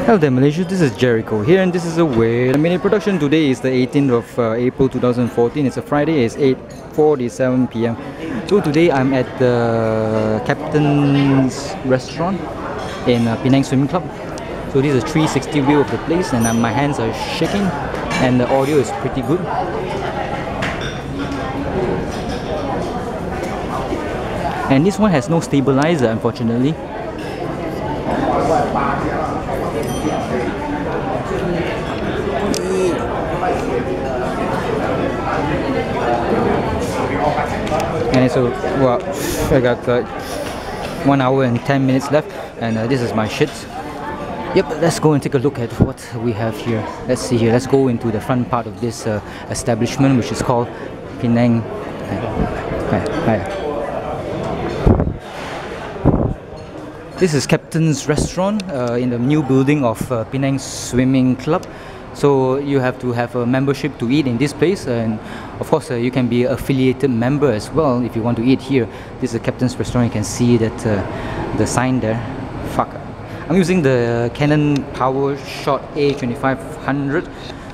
Hello there Malaysia, this is Gerryko here and this is a way. The mini production today is the 18th of April 2014. It's a Friday, it's 8:47 p.m. So today I'm at the Captain's restaurant in Penang Swimming Club. So this is a 360 view of the place and my hands are shaking and the audio is pretty good. And this one has no stabilizer unfortunately. And so, well, I got 1 hour and 10 minutes left, and this is my shit. Yep, let's go and take a look at what we have here. Let's see here. Let's go into the front part of this establishment, which is called Penang. This is Captain's Restaurant in the new building of Penang Swimming Club. So you have to have a membership to eat in this place, and of course you can be an affiliated member as well if you want to eat here. This is a Captain's Restaurant. You can see that the sign there. Fuck. I'm using the Canon PowerShot A2500,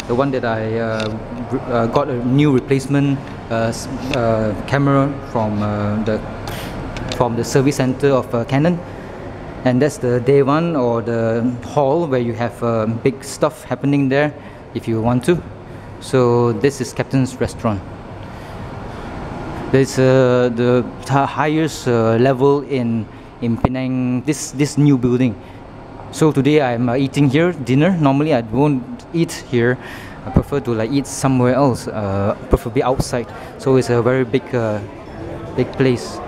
the one that I got a new replacement camera from the service center of Canon. And that's the day one, or the hall, where you have big stuff happening there if you want to. So this is Captain's Restaurant. There's the highest level in Penang, this new building. So today I'm eating here dinner. Normally I won't eat here. I prefer to like eat somewhere else, preferably outside. So it's a very big place.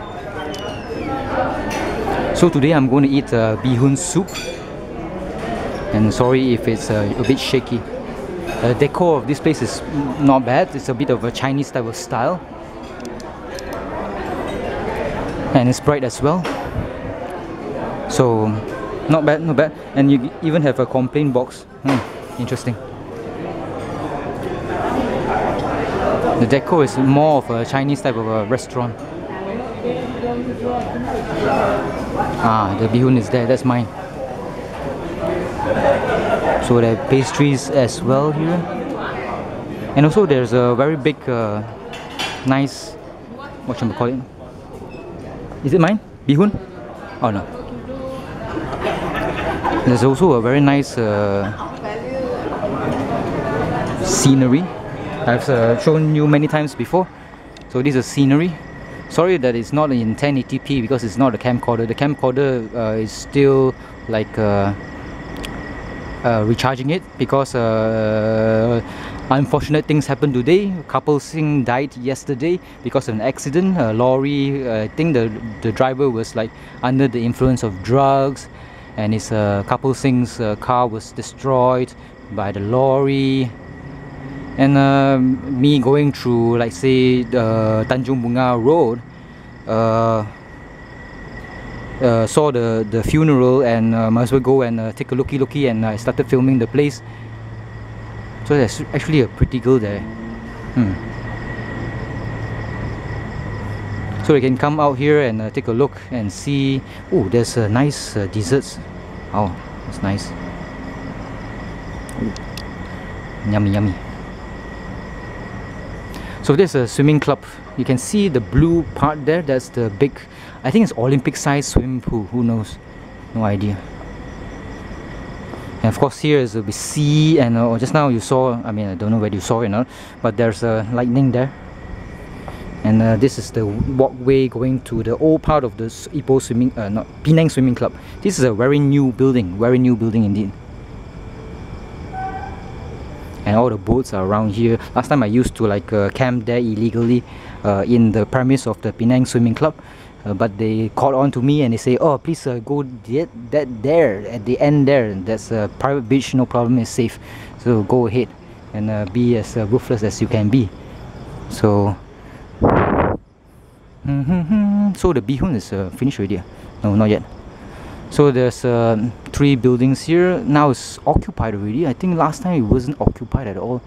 So today I'm going to eat bee-hoon soup, and sorry if it's a bit shaky. The decor of this place is not bad. It's a bit of a Chinese type of style, and it's bright as well. So not bad, not bad. And you even have a complaint box. Interesting. The decor is more of a Chinese type of a restaurant. The bee-hoon is there, that's mine. So there are pastries as well here. And also there's a very big, nice, what should I call it? Is it mine? Bee-hoon? Oh no. There's also a very nice scenery. I've shown you many times before. So this is scenery. Sorry that it's not in 1080p because it's not a camcorder. The camcorder is still like recharging it because unfortunate things happened today. A couple Singh died yesterday because of an accident. A lorry, I think the driver was like under the influence of drugs, and his couple Singh's car was destroyed by the lorry. And me going through, like say, the Tanjong Bungah road, saw the funeral, and might as well go and take a looky, and I started filming the place. So there's actually a pretty girl there. So you can come out here and take a look and see. Oh, there's nice desserts. Oh, that's nice. Ooh. Yummy, yummy. So there's a swimming club. You can see the blue part there. That's the big, I think it's Olympic size swimming pool. Who knows? No idea. And of course here is the sea, and just now you saw, I mean I don't know whether you saw it or not, but there's a lightning there. And this is the walkway going to the old part of the Penang Swimming Club. This is a very new building indeed. And all the boats are around here. Last time I used to like camp there illegally in the premise of the Penang Swimming Club, but they called on to me and they say, oh please go there at the end there, that's a private beach, no problem, it's safe, so go ahead and be as ruthless as you can be. So so the bee-hoon is finished already. No, not yet. So there's 3 buildings here. Now it's occupied already. I think last time it wasn't occupied at all.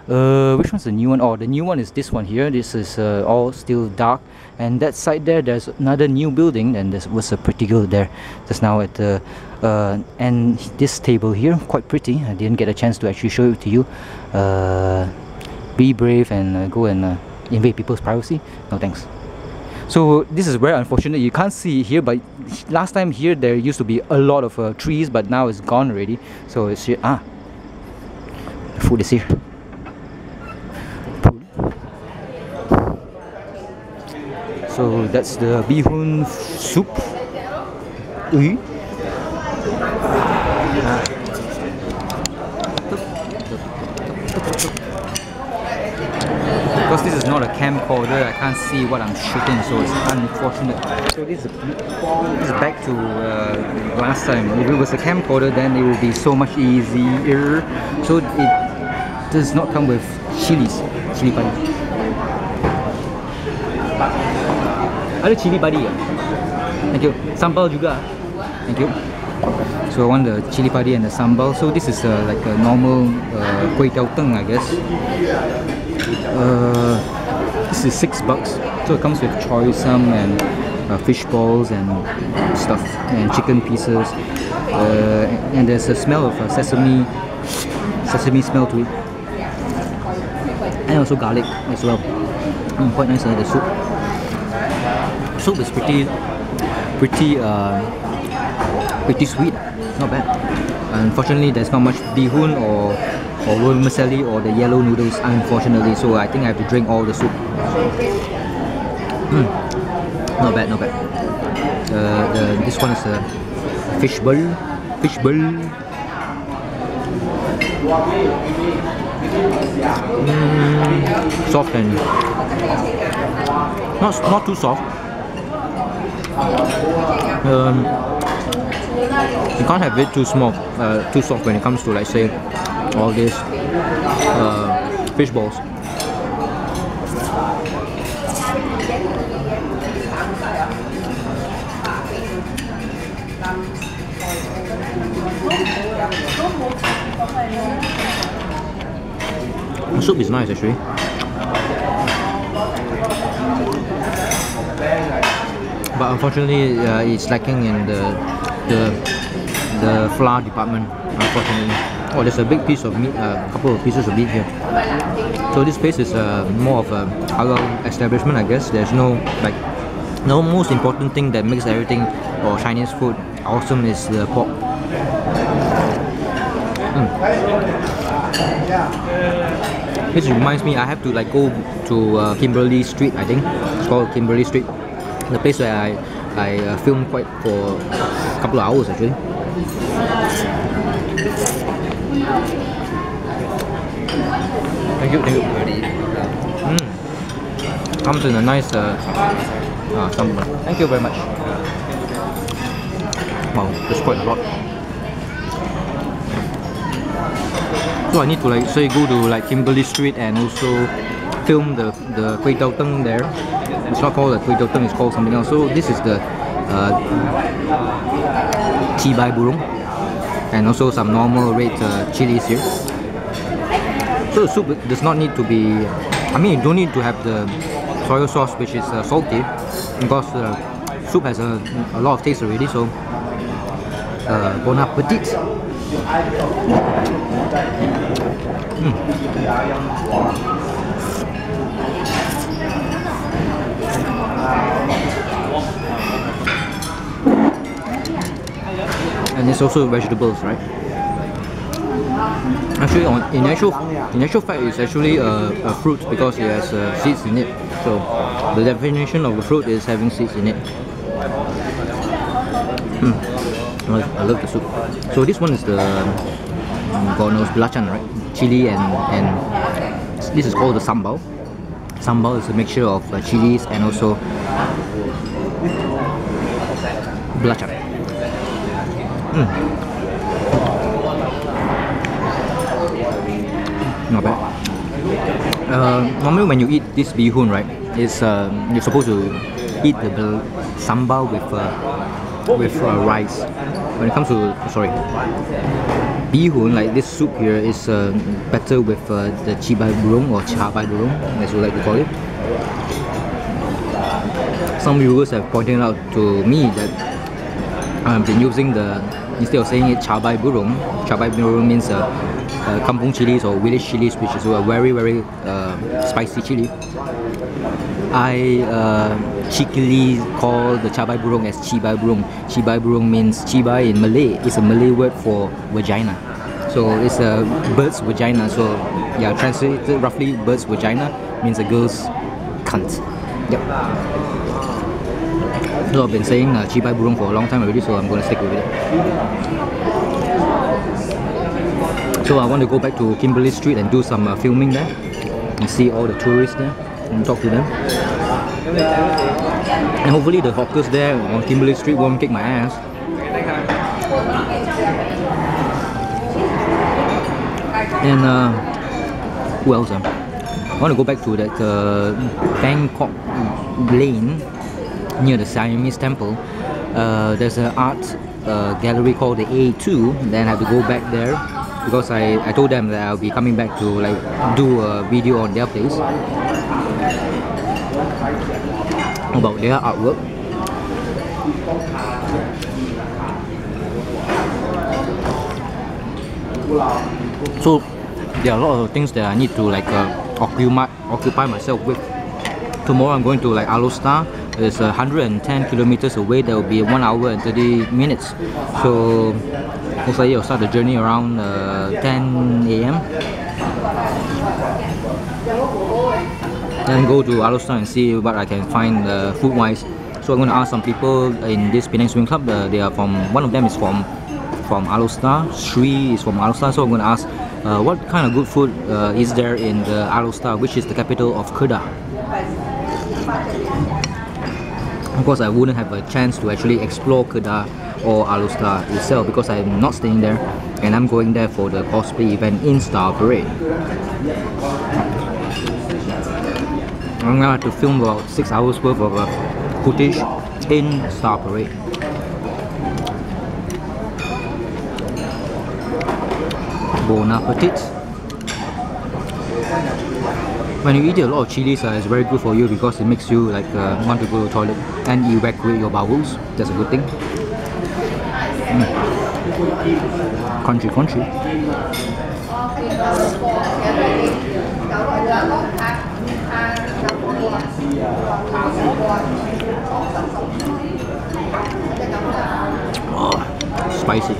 Which one's the new one? Oh, the new one is this one here. This is all still dark, and that side there, there's another new building, and there was a pretty girl there just now at the and this table here, quite pretty. I didn't get a chance to actually show it to you. Be brave and go and invade people's privacy. No thanks. So this is very unfortunate. You can't see here, but last time here there used to be a lot of trees, but now it's gone already. So it's here. The food is here. So that's the bihun soup. Because this is not a camcorder, I can't see what I'm shooting, so it's unfortunate. So this is back to last time. If it was a camcorder, then it would be so much easier. So it does not come with chili padi. Ada chili padi ya? Thank you. Sambal juga. Thank you. So I want the chili padi and the sambal. So this is like a normal kway teow teng, I guess. This is $6. So it comes with choy sum and fish balls and stuff, and chicken pieces. And there's a smell of sesame smell to it, and also garlic as well. Quite nice. The soup is pretty sweet, not bad. Unfortunately, there's not much bihun or vermicelli or the yellow noodles, unfortunately, so I think I have to drink all the soup. Not bad. This one is a fish ball. Soft and not too soft. You can't have it too soft when it comes to, like, say, all these fish balls. The soup is nice actually. But unfortunately, it's lacking in the flour department, unfortunately. Oh, there's a big piece of meat, a couple of pieces of meat here. So this place is more of a halal establishment, I guess. There's no most important thing that makes everything or Chinese food awesome is the pork. This reminds me, I have to go to Kimberley Street, I think. It's called Kimberley Street. The place where I filmed quite for a couple of hours actually. Thank you. Comes in a nice sambal. Thank you very much. Wow, that's quite a lot. So I need to go to Kimberley Street and also film the kway teow teng there. It's not called a kway teow teng, it's called something else. So this is the cibai burung, and also some normal red chilies here. So the soup does not need to be, you don't need to have the soy sauce, which is salty, because the soup has a lot of taste already. So bon appetit. And it's also vegetables, right? Actually, in actual fact, it's actually a fruit because it has seeds in it. So the definition of a fruit is having seeds in it. I love the soup. So this one is the God knows belacan, right? Chili and this is called the sambal. Sambal is a mixture of chilies and also belacan. Not bad. Normally when you eat this bihun, right, it's you're supposed to eat the sambal with with rice. When it comes to bihun, like this soup here is better with the chibai burung or chabai burung, as we like to call it. Some viewers have pointed out to me that I've been using instead of saying it chabai burung means kampung chilies or village chilies, which is a very spicy chili. I cheekily call the chabai burung as chibai burung. Chibai burung means chibai in Malay. It's a Malay word for vagina. So it's a bird's vagina. So yeah, translated roughly, bird's vagina means a girl's cunt. Yep. So I've been saying chibai burung for a long time already, so I'm going to stick with it. So I want to go back to Kimberley Street and do some filming there and see all the tourists there and talk to them. And hopefully the hawkers there on Kimberley Street won't kick my ass. And who else? I want to go back to that Bangkok Lane near the Siamese temple. There's an art gallery called the A2. Then I have to go back there because I told them that I'll be coming back to like do a video on their place about their artwork. So there are a lot of things that I need to like occupy myself with. Tomorrow I'm going to like Alostar. It's 110 kilometers away. There will be 1 hour and 30 minutes. So most likely I'll start the journey around 10 AM. Then go to Alostar and see what I can find food wise. So I'm going to ask some people in this Penang Swimming Club. They are one of them is from Alostar. Sri is from Alostar. So I'm going to ask what kind of good food is there in the Alostar, which is the capital of Kedah. Of course, I wouldn't have a chance to actually explore Kedah or Alostar itself because I'm not staying there and I'm going there for the cosplay event in Star Parade. I'm gonna have to film about 6 hours worth of footage in Star Parade. Bon appetit. When you eat a lot of chilies, it's very good for you because it makes you like want to go to the toilet and evacuate your bowels. That's a good thing. Crunchy, crunchy. Oh, spicy.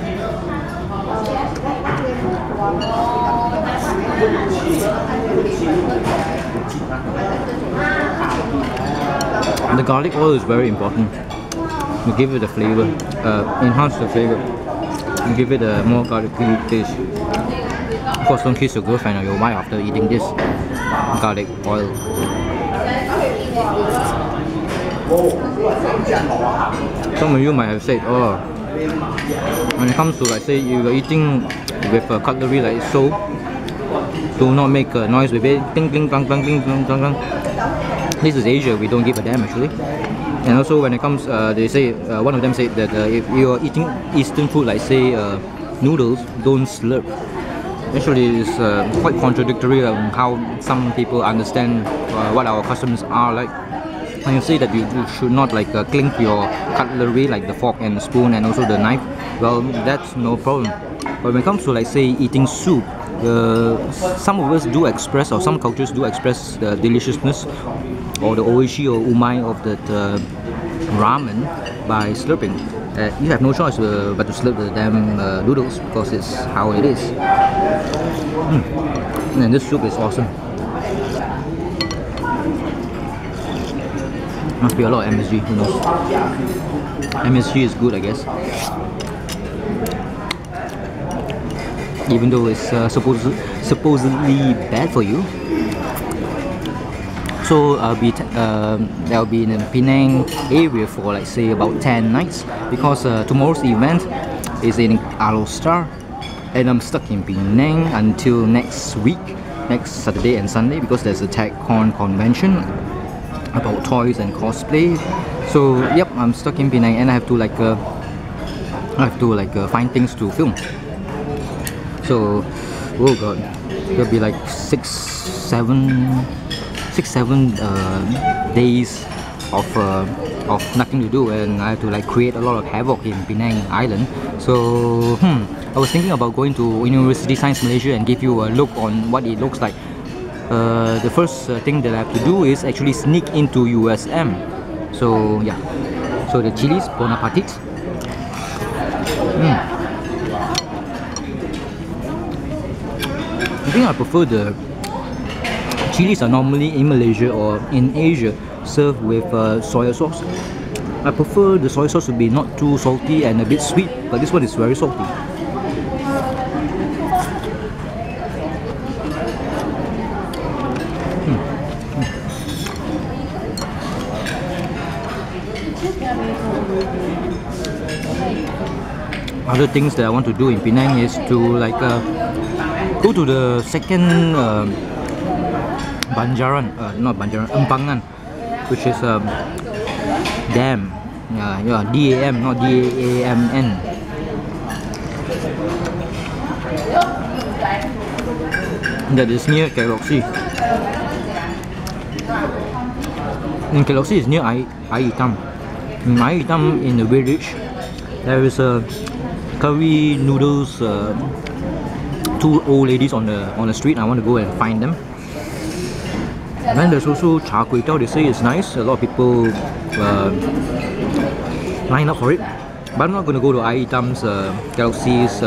The garlic oil is very important. You give it a flavor, enhance the flavor, and give it a more garlicky taste. Of course, don't kiss your girlfriend or your wife after eating this garlic oil. Some of you might have said, oh, when it comes to like say you're eating with a cutlery like so, do not make a noise with it. Ding ding dong dong ding dong dong dong. This is Asia, we don't give a damn actually. And also when it comes, they say, one of them said that if you're eating Eastern food like say noodles, don't slurp. Actually it's quite contradictory on how some people understand what our customs are like. And you say that you should not like clink your cutlery like the fork and the spoon and also the knife. Well, that's no problem. But when it comes to like say eating soup, some of us do express, or some cultures do express the deliciousness or the oishi or umai of that ramen by slurping. You have no choice but to slurp the damn noodles because it's how it is. And this soup is awesome. Must be a lot of MSG, who knows. MSG is good, I guess. Even though it's supposedly bad for you. So I'll be in the Penang area for like say about 10 nights because tomorrow's event is in Alostar and I'm stuck in Penang until next week, next Saturday and Sunday, because there's a TechCon convention about toys and cosplay. So yep, I'm stuck in Penang and I have to like I have to like find things to film. So, oh god, there'll be like 6-7 days of nothing to do, and I have to like create a lot of havoc in Penang Island. So I was thinking about going to University Science Malaysia and give you a look on what it looks like. The first thing that I have to do is actually sneak into USM. So yeah, so the chilies, bon appetit. I think I prefer the chilies are normally in Malaysia or in Asia served with soy sauce. I prefer the soy sauce to be not too salty and a bit sweet, but this one is very salty. Other things that I want to do in Penang is to like go to the second Banjaran, not Banjaran, Empangan, which is dam. Yeah, D-A-M, not D-A-M-N. That is near Galaxy. And Galaxy is near Aitam. In Aitam, in the village, there is a curry noodles. Two old ladies on the street. I want to go and find them. And then there's also char kway teow. They say it's nice. A lot of people line up for it. But I'm not going to go to Aitam's Galaxy's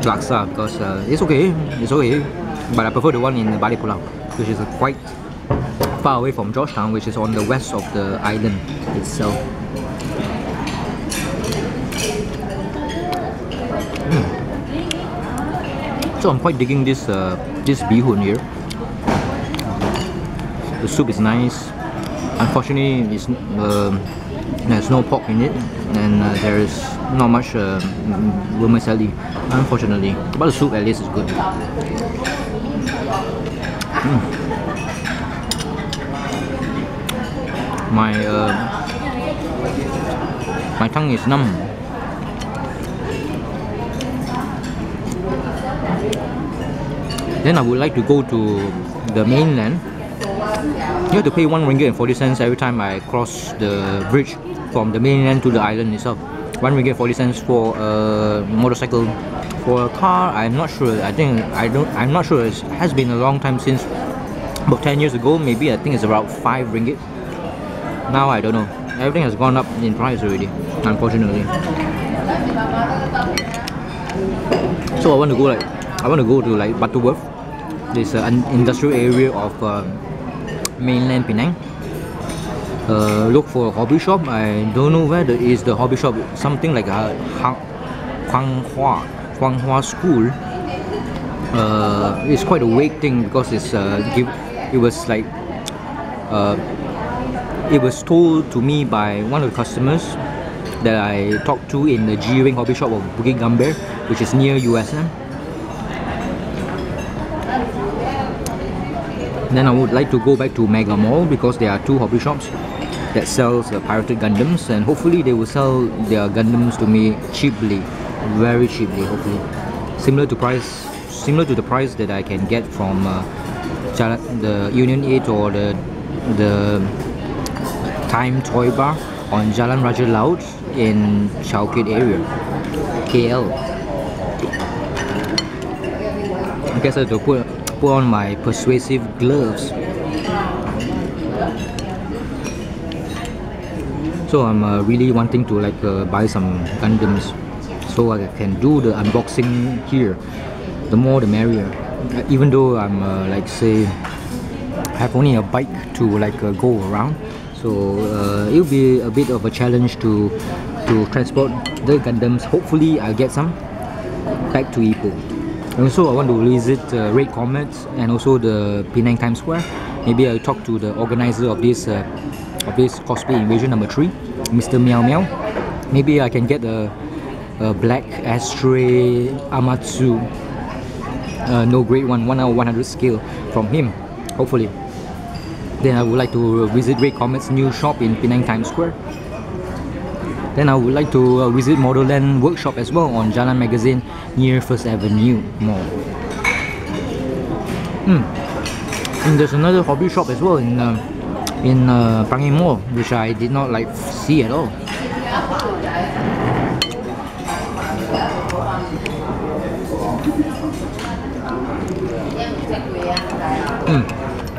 laksa because it's okay. It's okay. But I prefer the one in Bali Pulau, which is quite far away from Georgetown, which is on the west of the island itself. So I'm quite digging this this bihun here. The soup is nice. Unfortunately, there's no pork in it, and there is not much vermicelli, unfortunately. But the soup at least is good. My tongue is numb. Then I would like to go to the mainland. You have to pay 1 ringgit and 40 cents every time I cross the bridge from the mainland to the island itself. 1 ringgit 40 cents for a motorcycle. For a car, I'm not sure. I'm not sure. It has been a long time since about 10 years ago. Maybe I think it's about 5 ringgit. Now I don't know. Everything has gone up in price already, unfortunately. So I want to go to like Butterworth. This industrial area of mainland Penang. Look for a hobby shop. I don't know where is the hobby shop. Something like a Huang Hua School. It's quite a vague thing because it was told to me by one of the customers that I talked to in the G-Ring hobby shop of Bukit Gambar, which is near USM. Then I would like to go back to Mega Mall because there are 2 hobby shops that sells pirated Gundams, and hopefully they will sell their Gundams to me cheaply, very cheaply, hopefully. Similar to the price that I can get from the Union 8 or the Time Toy Bar on Jalan Raja Laut in Chowkit area, KL. I guess I have to put on my persuasive gloves. So I'm really wanting to like buy some Gundams so I can do the unboxing here. The more the merrier. Even though I'm like say have only a bike to like go around, so it'll be a bit of a challenge to transport the Gundams. Hopefully I'll get some back to Ipoh. And also I want to visit Red Comet and also the Penang Times Square. Maybe I'll talk to the organizer of this cosplay invasion number 3, Mr. Meow Meow. Maybe I can get a black Astray Amatsu no grade 1/100 scale from him, hopefully. Then I would like to visit Red Comet's new shop in Penang Times Square. Then I would like to visit Modelland Workshop as well on Jalan Magazine near First Avenue Mall. And there's another hobby shop as well in Pangai Mall, which I did not like see at all.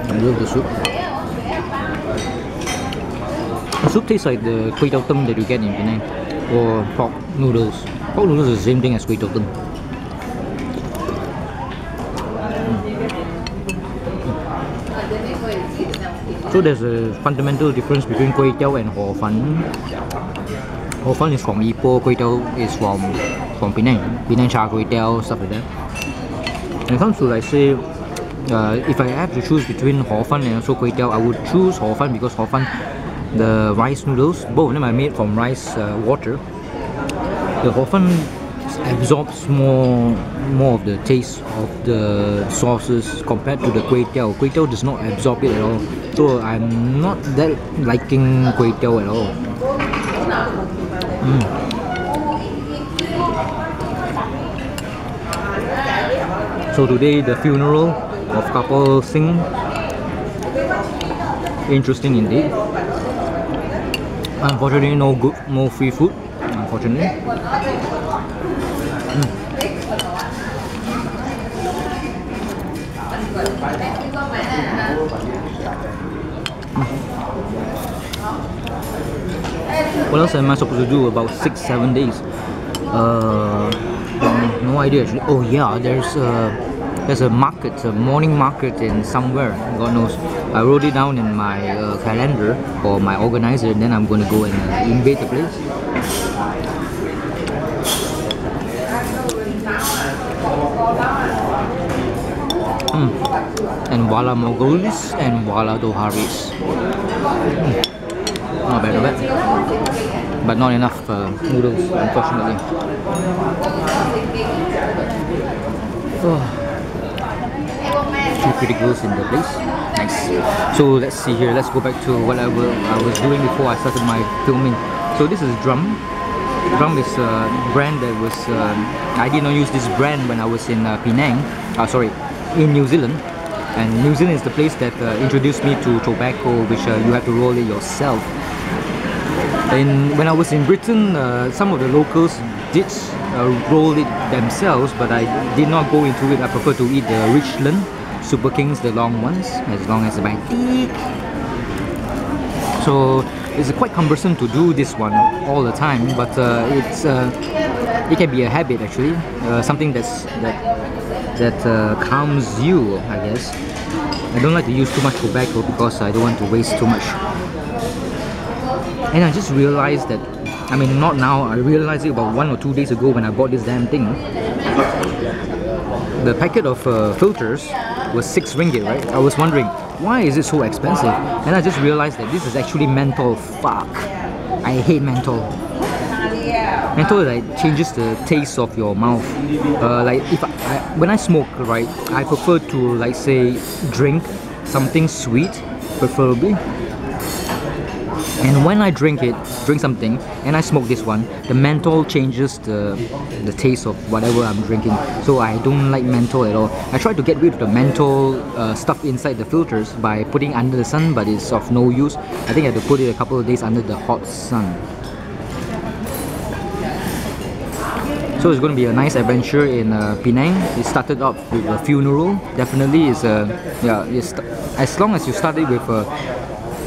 I love the soup. The soup tastes like the kway teow tum that you get in Penang, or pork noodles. Pork noodles is the same thing as kway teow tum. So there's a fundamental difference between kway teow and hor fun. Hor fun is from Ipoh, kway teow is from Penang. Penang char kway teow, stuff like that. When it comes to, like, say, if I have to choose between hor fun and also kway teow, I would choose hor fun because hor fun, the rice noodles, both of them are made from rice water. The hor fun absorbs more of the taste of the sauces compared to the kway teow. Kway teow does not absorb it at all, so I'm not that liking kway teow at all. So today the funeral of couple Singh. Interesting indeed. Unfortunately, no free food. Unfortunately. What else am I supposed to do about 6-7 days? No idea actually. Oh yeah, there's a market, a morning market in somewhere, God knows. I wrote it down in my calendar for my organizer, and then I'm going to go and invade the place. And Wala Mogulis and Wala Doharis. Not bad, not bad. But not enough noodles, unfortunately. Two pretty girls in the place. Nice. So let's see here. Let's go back to what I was doing before I started my filming. So this is Drum. Drum is a brand that was... I did not use this brand when I was in Penang. In New Zealand. And New Zealand is the place that introduced me to tobacco, which you have to roll it yourself. And when I was in Britain, some of the locals did roll it themselves, but I did not go into it. I prefer to eat the Richland Super Kings, the long ones, as long as my teeth. So it's quite cumbersome to do this one all the time, but it can be a habit actually, something that calms you, I guess. I don't like to use too much tobacco because I don't want to waste too much. And I just realized that, I mean, not now, I realized it about 1 or 2 days ago when I bought this damn thing. The packet of filters was 6 ringgit, right? I was wondering, why is it so expensive? And I just realized that this is actually menthol. Fuck. I hate menthol. Menthol like changes the taste of your mouth. Like if when I smoke, right, I prefer to, like, say, drink something sweet, preferably. And when I drink something, and I smoke this one, the menthol changes the taste of whatever I'm drinking. So I don't like menthol at all. I tried to get rid of the menthol stuff inside the filters by putting under the sun, but it's of no use. I think I had to put it a couple of days under the hot sun. So it's going to be a nice adventure in Penang. It started off with a funeral. Definitely is as long as you started with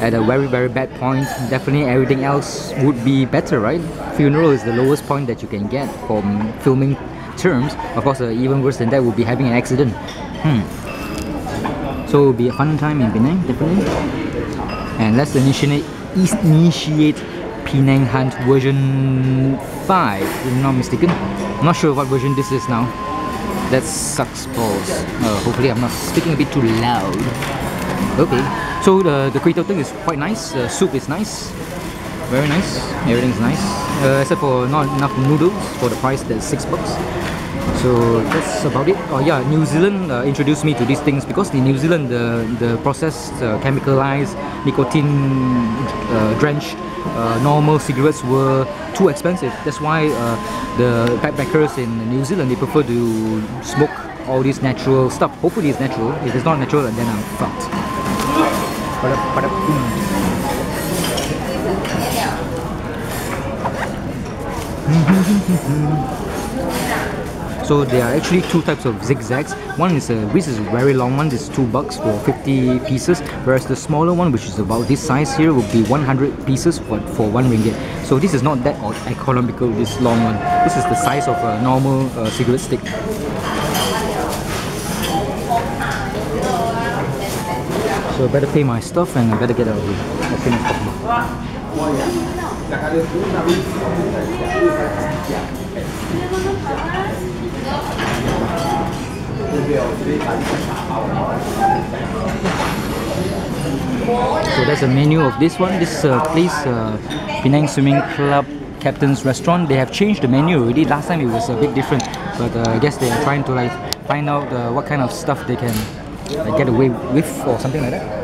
at a very, very bad point, definitely everything else would be better, right? Funeral is the lowest point that you can get from filming terms. Of course, even worse than that would be having an accident. So it will be a fun time in Penang, definitely. And let's initiate Penang Hunt version 5, if I'm not mistaken. I'm not sure what version this is now. That sucks balls. Hopefully I'm not speaking a bit too loud. Okay, so the kway teow thing is quite nice. The soup is nice. Very nice. Everything's nice. Except for not enough noodles for the price that's $6. So that's about it. Oh yeah, New Zealand introduced me to these things because in New Zealand the processed, chemicalized, nicotine drenched normal cigarettes were too expensive. That's why the backpackers in New Zealand, they prefer to smoke all this natural stuff. Hopefully it's natural. If it's not natural, then I'm fucked. So there are actually two types of zigzags. One is this is a very long one. This is $2 for 50 pieces, whereas the smaller one, which is about this size here, will be 100 pieces for RM1. So this is not that economical. This long one. This is the size of a normal cigarette stick. So I better pay my stuff and I better get out of here as soon as possible. So that's the menu of this one. This place, Penang Swimming Club Captain's Restaurant. They have changed the menu already. Last time it was a bit different, but I guess they are trying to like find out what kind of stuff they can get away with or something like that.